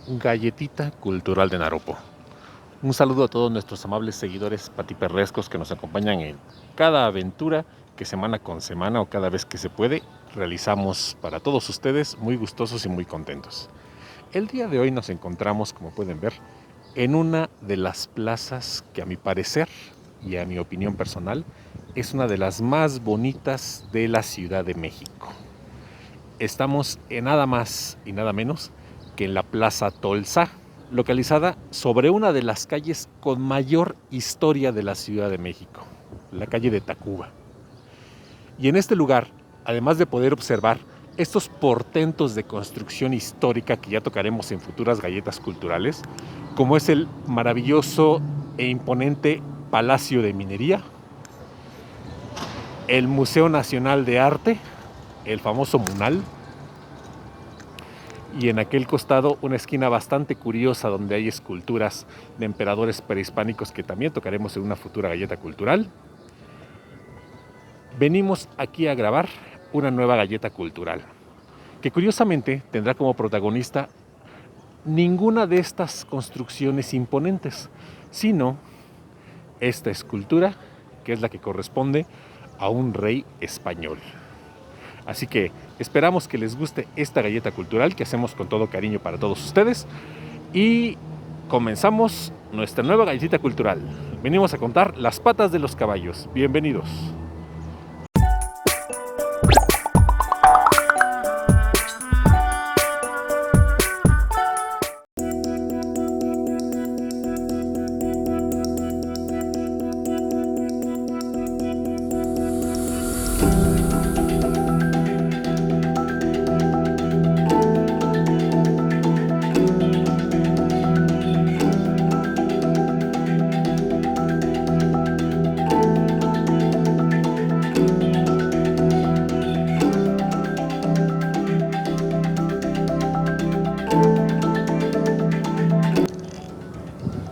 Galletita Cultural de Naropo. Un saludo a todos nuestros amables seguidores patiperrescos que nos acompañan en cada aventura que semana con semana o cada vez que se puede realizamos para todos ustedes, muy gustosos y muy contentos. El día de hoy nos encontramos, como pueden ver, en una de las plazas que a mi parecer y a mi opinión personal es una de las más bonitas de la Ciudad de México. Estamos en nada más y nada menos que en la Plaza Tolsa, localizada sobre una de las calles con mayor historia de la Ciudad de México, la calle de Tacuba. Y en este lugar, además de poder observar estos portentos de construcción histórica que ya tocaremos en futuras galletas culturales, como es el maravilloso e imponente Palacio de Minería, el Museo Nacional de Arte, el famoso Munal, y en aquel costado una esquina bastante curiosa donde hay esculturas de emperadores prehispánicos que también tocaremos en una futura galleta cultural. Venimos aquí a grabar una nueva galleta cultural, que curiosamente tendrá como protagonista ninguna de estas construcciones imponentes, sino esta escultura que es la que corresponde a un rey español. Así que esperamos que les guste esta galleta cultural que hacemos con todo cariño para todos ustedes y comenzamos nuestra nueva galletita cultural. Venimos a contar las patas de los caballos. Bienvenidos.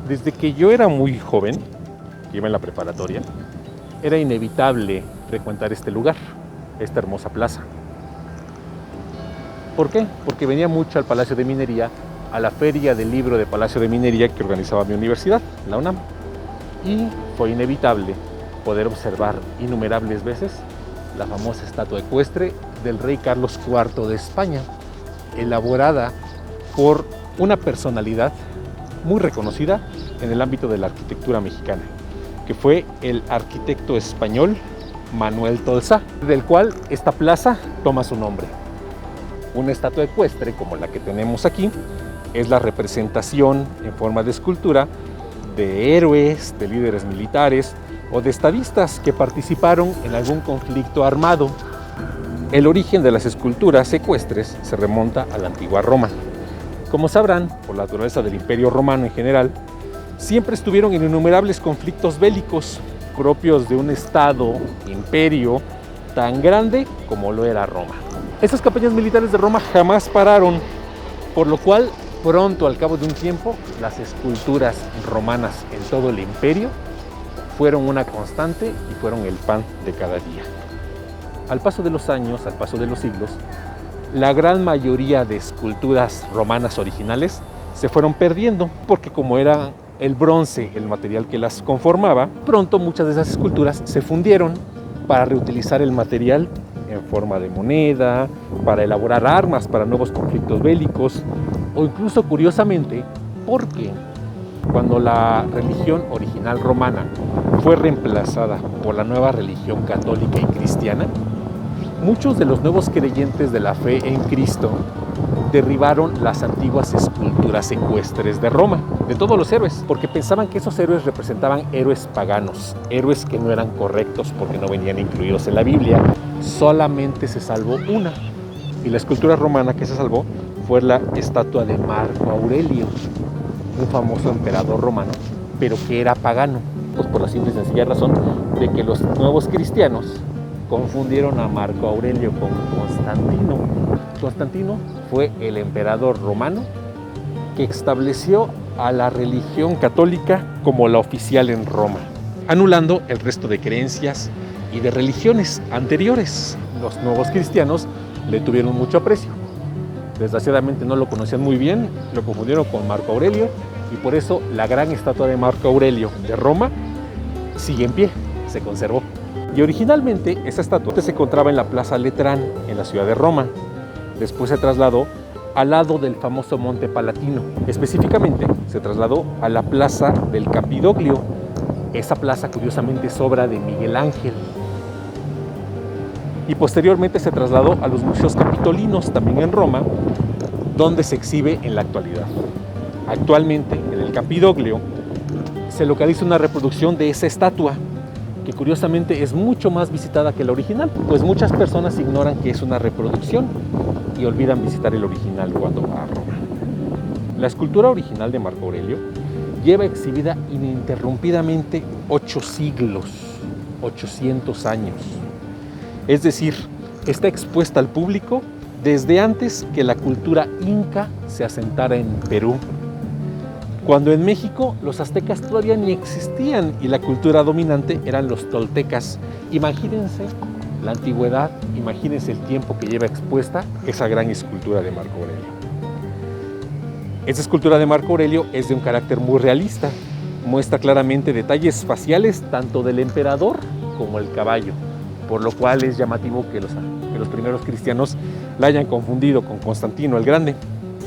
Desde que yo era muy joven, que iba en la preparatoria, era inevitable frecuentar este lugar, esta hermosa plaza. ¿Por qué? Porque venía mucho al Palacio de Minería, a la feria del libro de Palacio de Minería que organizaba mi universidad, la UNAM. Y fue inevitable poder observar innumerables veces la famosa estatua ecuestre del rey Carlos IV de España, elaborada por una personalidad muy reconocida en el ámbito de la arquitectura mexicana, que fue el arquitecto español Manuel Tolsá, del cual esta plaza toma su nombre. Una estatua ecuestre como la que tenemos aquí es la representación en forma de escultura de héroes, de líderes militares o de estadistas que participaron en algún conflicto armado. El origen de las esculturas ecuestres se remonta a la antigua Roma. Como sabrán, por la naturaleza del Imperio Romano en general, siempre estuvieron en innumerables conflictos bélicos propios de un estado, imperio, tan grande como lo era Roma. Estas campañas militares de Roma jamás pararon, por lo cual pronto, al cabo de un tiempo, las esculturas romanas en todo el imperio fueron una constante y fueron el pan de cada día. Al paso de los años, al paso de los siglos, la gran mayoría de esculturas romanas originales se fueron perdiendo, porque como era el bronce el material que las conformaba, pronto muchas de esas esculturas se fundieron para reutilizar el material en forma de moneda, para elaborar armas para nuevos conflictos bélicos, o incluso curiosamente, porque cuando la religión original romana fue reemplazada por la nueva religión católica y cristiana, muchos de los nuevos creyentes de la fe en Cristo derribaron las antiguas esculturas ecuestres de Roma, de todos los héroes, porque pensaban que esos héroes representaban héroes paganos, héroes que no eran correctos porque no venían incluidos en la Biblia. Solamente se salvó una, y la escultura romana que se salvó fue la estatua de Marco Aurelio, un famoso emperador romano, pero que era pagano, pues por la simple y sencilla razón de que los nuevos cristianos confundieron a Marco Aurelio con Constantino. Constantino fue el emperador romano que estableció a la religión católica como la oficial en Roma, anulando el resto de creencias y de religiones anteriores. Los nuevos cristianos le tuvieron mucho aprecio. Desgraciadamente no lo conocían muy bien, lo confundieron con Marco Aurelio y por eso la gran estatua de Marco Aurelio de Roma sigue en pie, se conservó. Y originalmente esa estatua se encontraba en la Plaza Letrán, en la ciudad de Roma. Después se trasladó al lado del famoso Monte Palatino. Específicamente se trasladó a la Plaza del Campidoglio. Esa plaza curiosamente es obra de Miguel Ángel. Y posteriormente se trasladó a los museos capitolinos, también en Roma, donde se exhibe en la actualidad. Actualmente, en el Campidoglio, se localiza una reproducción de esa estatua, que curiosamente es mucho más visitada que la original, pues muchas personas ignoran que es una reproducción y olvidan visitar el original cuando va a Roma. La escultura original de Marco Aurelio lleva exhibida ininterrumpidamente 8 siglos, 800 años. Es decir, está expuesta al público desde antes que la cultura inca se asentara en Perú. Cuando en México los aztecas todavía ni existían y la cultura dominante eran los toltecas. Imagínense la antigüedad, imagínense el tiempo que lleva expuesta esa gran escultura de Marco Aurelio. Esta escultura de Marco Aurelio es de un carácter muy realista. Muestra claramente detalles faciales tanto del emperador como el caballo, por lo cual es llamativo que los primeros cristianos la hayan confundido con Constantino el Grande.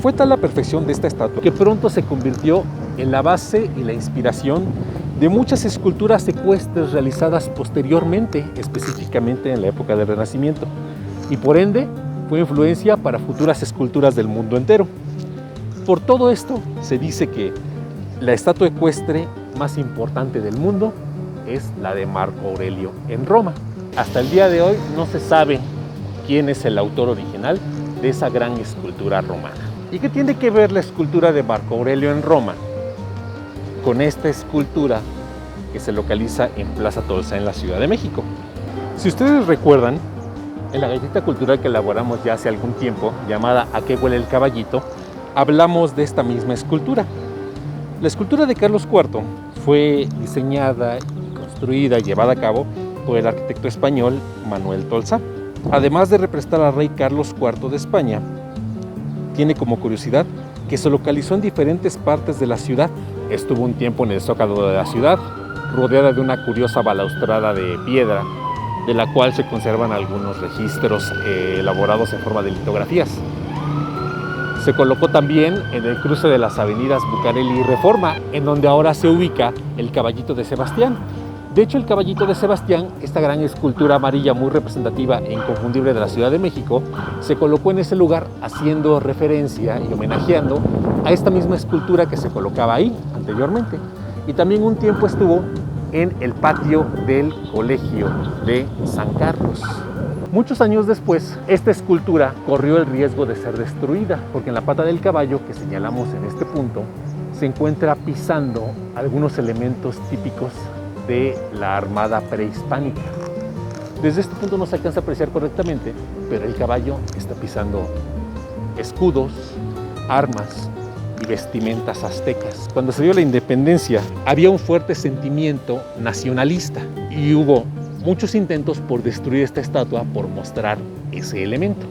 Fue tal la perfección de esta estatua que pronto se convirtió en la base y la inspiración de muchas esculturas ecuestres realizadas posteriormente, específicamente en la época del Renacimiento, y por ende fue influencia para futuras esculturas del mundo entero. Por todo esto se dice que la estatua ecuestre más importante del mundo es la de Marco Aurelio en Roma. Hasta el día de hoy no se sabe quién es el autor original de esa gran escultura romana. ¿Y qué tiene que ver la escultura de Marco Aurelio en Roma con esta escultura que se localiza en Plaza Tolsa en la Ciudad de México? Si ustedes recuerdan, en la galleta cultural que elaboramos ya hace algún tiempo, llamada ¿A qué huele el caballito?, hablamos de esta misma escultura. La escultura de Carlos IV fue diseñada, construida y llevada a cabo por el arquitecto español Manuel Tolsa. Además de representar al rey Carlos IV de España, tiene como curiosidad que se localizó en diferentes partes de la ciudad. Estuvo un tiempo en el zócalo de la ciudad, rodeada de una curiosa balaustrada de piedra, de la cual se conservan algunos registros elaborados en forma de litografías. Se colocó también en el cruce de las avenidas Bucareli y Reforma, en donde ahora se ubica el Caballito de Sebastián. De hecho, el Caballito de Sebastián, esta gran escultura amarilla muy representativa e inconfundible de la Ciudad de México, se colocó en ese lugar haciendo referencia y homenajeando a esta misma escultura que se colocaba ahí anteriormente. Y también un tiempo estuvo en el patio del Colegio de San Carlos. Muchos años después, esta escultura corrió el riesgo de ser destruida, porque en la pata del caballo que señalamos en este punto, se encuentra pisando algunos elementos típicos de la armada prehispánica. Desde este punto no se alcanza a apreciar correctamente, pero el caballo está pisando escudos, armas y vestimentas aztecas. Cuando se dio la independencia, había un fuerte sentimiento nacionalista y hubo muchos intentos por destruir esta estatua por mostrar ese elemento.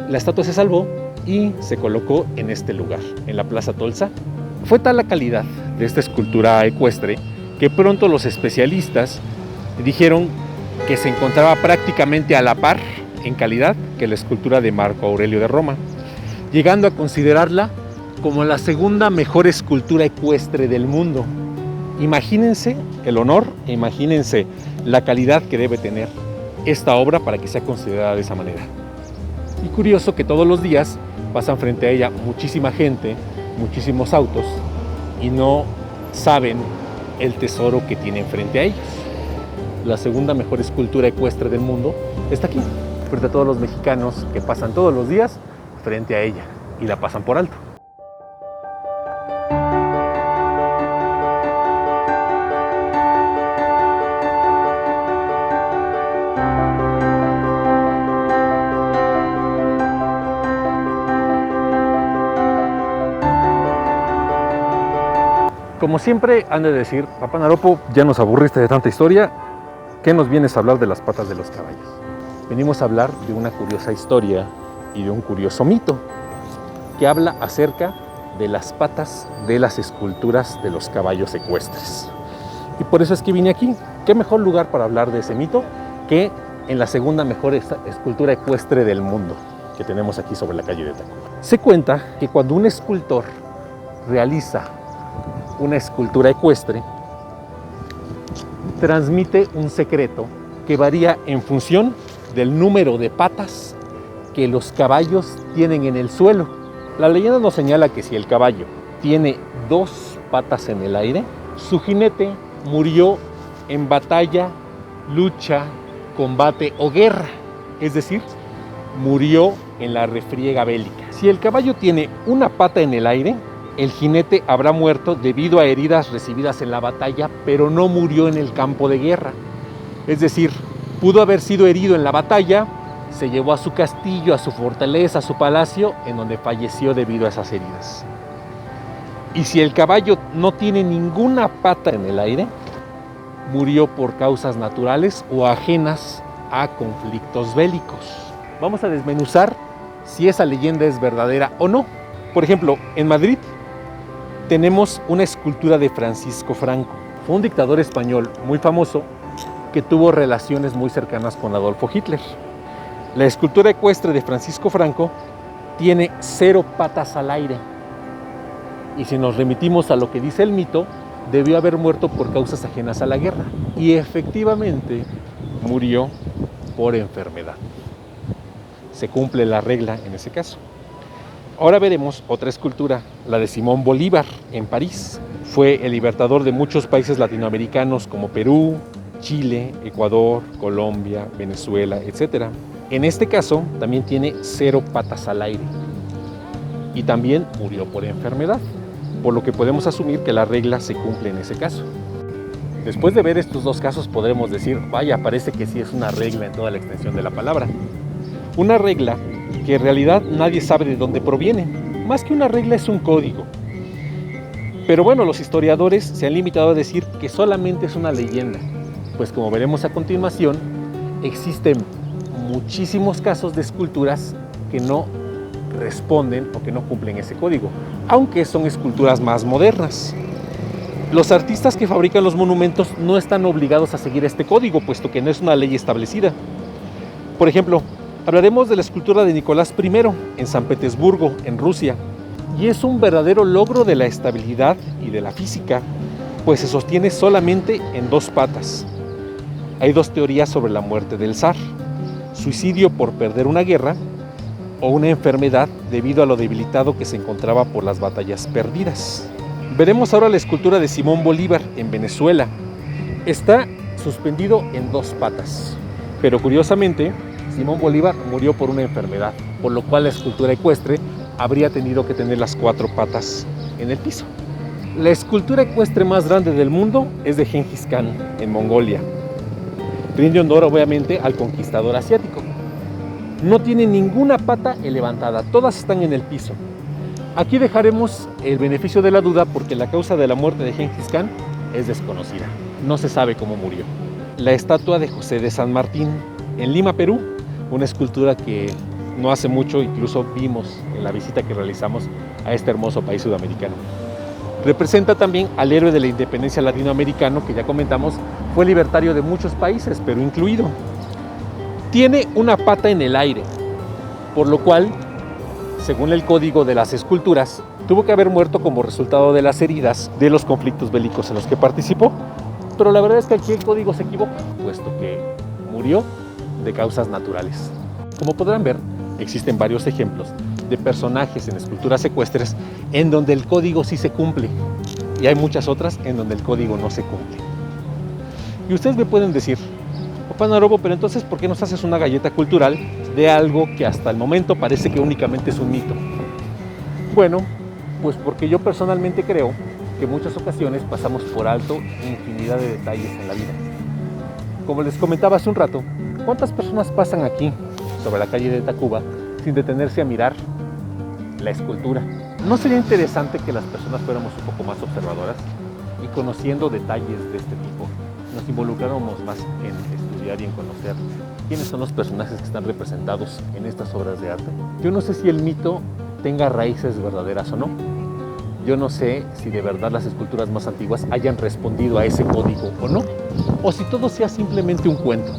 La estatua se salvó y se colocó en este lugar, en la Plaza Tolsa. Fue tal la calidad de esta escultura ecuestre que pronto los especialistas dijeron que se encontraba prácticamente a la par en calidad que la escultura de Marco Aurelio de Roma, llegando a considerarla como la segunda mejor escultura ecuestre del mundo. Imagínense el honor, imagínense la calidad que debe tener esta obra para que sea considerada de esa manera. Y curioso que todos los días pasan frente a ella muchísima gente, muchísimos autos, y no saben el tesoro que tienen frente a ellos. La segunda mejor escultura ecuestre del mundo está aquí, frente a todos los mexicanos que pasan todos los días frente a ella y la pasan por alto. Como siempre han de decir, Papá Naropo, ya nos aburriste de tanta historia, ¿qué nos vienes a hablar de las patas de los caballos? Venimos a hablar de una curiosa historia y de un curioso mito. que habla acerca de las patas de las esculturas de los caballos ecuestres. Y por eso es que vine aquí. ¿Qué mejor lugar para hablar de ese mito que en la segunda mejor escultura ecuestre del mundo que tenemos aquí sobre la calle de Tacuba? Se cuenta que cuando un escultor realiza una escultura ecuestre, transmite un secreto que varía en función del número de patas que los caballos tienen en el suelo. La leyenda nos señala que si el caballo tiene 2 patas en el aire, su jinete murió en batalla, lucha, combate o guerra, es decir, murió en la refriega bélica. Si el caballo tiene 1 pata en el aire, el jinete habrá muerto debido a heridas recibidas en la batalla, pero no murió en el campo de guerra. Es decir, pudo haber sido herido en la batalla, se llevó a su castillo, a su fortaleza, a su palacio, en donde falleció debido a esas heridas. Y si el caballo no tiene ninguna pata en el aire, murió por causas naturales o ajenas a conflictos bélicos. Vamos a desmenuzar si esa leyenda es verdadera o no. Por ejemplo, en Madrid tenemos una escultura de Francisco Franco. Fue un dictador español muy famoso que tuvo relaciones muy cercanas con Adolfo Hitler. La escultura ecuestre de Francisco Franco tiene 0 patas al aire. Y si nos remitimos a lo que dice el mito, debió haber muerto por causas ajenas a la guerra. Y efectivamente murió por enfermedad. Se cumple la regla en ese caso. Ahora veremos otra escultura, la de Simón Bolívar en París. Fue el libertador de muchos países latinoamericanos como Perú, Chile, Ecuador, Colombia, Venezuela, etc. En este caso también tiene 0 patas al aire y también murió por enfermedad, por lo que podemos asumir que la regla se cumple en ese caso. Después de ver estos 2 casos podremos decir, vaya, parece que sí es una regla en toda la extensión de la palabra. Una regla que en realidad nadie sabe de dónde proviene. Más que una regla es un código. Pero bueno, los historiadores se han limitado a decir que solamente es una leyenda, pues como veremos a continuación, existen muchísimos casos de esculturas que no responden o que no cumplen ese código, aunque son esculturas más modernas. Los artistas que fabrican los monumentos no están obligados a seguir este código, puesto que no es una ley establecida. Por ejemplo, hablaremos de la escultura de Nicolás I en San Petersburgo, en Rusia, y es un verdadero logro de la estabilidad y de la física, pues se sostiene solamente en 2 patas. Hay 2 teorías sobre la muerte del zar: suicidio por perder una guerra o una enfermedad debido a lo debilitado que se encontraba por las batallas perdidas. Veremos ahora la escultura de Simón Bolívar en Venezuela. Está suspendido en 2 patas, pero curiosamente Simón Bolívar murió por una enfermedad, por lo cual la escultura ecuestre habría tenido que tener las 4 patas en el piso. La escultura ecuestre más grande del mundo es de Gengis Khan, en Mongolia. Rinde honor obviamente al conquistador asiático. No tiene ninguna pata levantada, todas están en el piso. Aquí dejaremos el beneficio de la duda porque la causa de la muerte de Gengis Khan es desconocida. No se sabe cómo murió. La estatua de José de San Martín, en Lima, Perú, una escultura que no hace mucho incluso vimos en la visita que realizamos a este hermoso país sudamericano. Representa también al héroe de la independencia latinoamericano que ya comentamos, fue libertario de muchos países, Perú incluido. Tiene una pata en el aire, por lo cual, según el código de las esculturas, tuvo que haber muerto como resultado de las heridas de los conflictos bélicos en los que participó. Pero la verdad es que aquí el código se equivoca, puesto que murió de causas naturales. Como podrán ver, existen varios ejemplos de personajes en esculturas ecuestres en donde el código sí se cumple y hay muchas otras en donde el código no se cumple. Y ustedes me pueden decir, Papá Narobo, pero entonces ¿por qué nos haces una galleta cultural de algo que hasta el momento parece que únicamente es un mito? Bueno, pues porque yo personalmente creo que en muchas ocasiones pasamos por alto infinidad de detalles en la vida. Como les comentaba hace un rato, ¿cuántas personas pasan aquí, sobre la calle de Tacuba, sin detenerse a mirar la escultura? ¿No sería interesante que las personas fuéramos un poco más observadoras y conociendo detalles de este tipo, nos involucráramos más en estudiar y en conocer quiénes son los personajes que están representados en estas obras de arte? Yo no sé si el mito tenga raíces verdaderas o no. Yo no sé si de verdad las esculturas más antiguas hayan respondido a ese código o no, o si todo sea simplemente un cuento.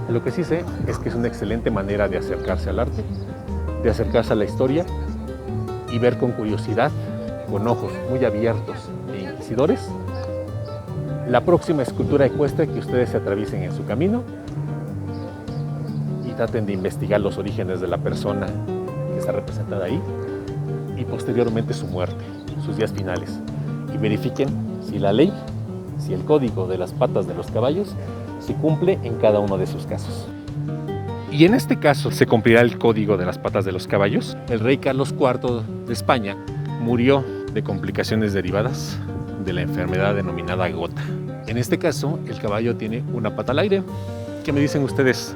Lo que sí sé es que es una excelente manera de acercarse al arte, de acercarse a la historia y ver con curiosidad, con ojos muy abiertos e inquisidores, la próxima escultura ecuestre que ustedes se atraviesen en su camino y traten de investigar los orígenes de la persona que está representada ahí y posteriormente su muerte, sus días finales, y verifiquen si la ley, si el código de las patas de los caballos se cumple en cada uno de sus casos. Y en este caso se cumplirá el código de las patas de los caballos. El rey Carlos IV de España murió de complicaciones derivadas de la enfermedad denominada gota. En este caso, el caballo tiene una pata al aire. ¿Qué me dicen ustedes?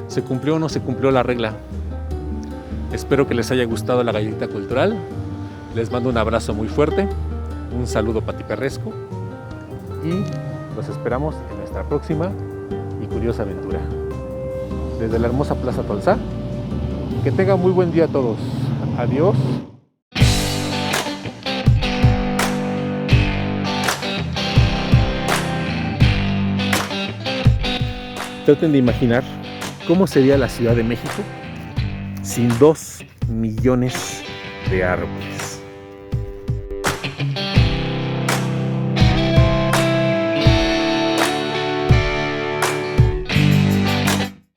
¿Se cumplió o no se cumplió la regla? Espero que les haya gustado la galletita cultural. Les mando un abrazo muy fuerte, un saludo patiperresco y los esperamos en nuestra próxima y curiosa aventura. Desde la hermosa Plaza Tolsá, que tengan muy buen día a todos. Adiós. Traten de imaginar cómo sería la Ciudad de México sin 2 millones de árboles.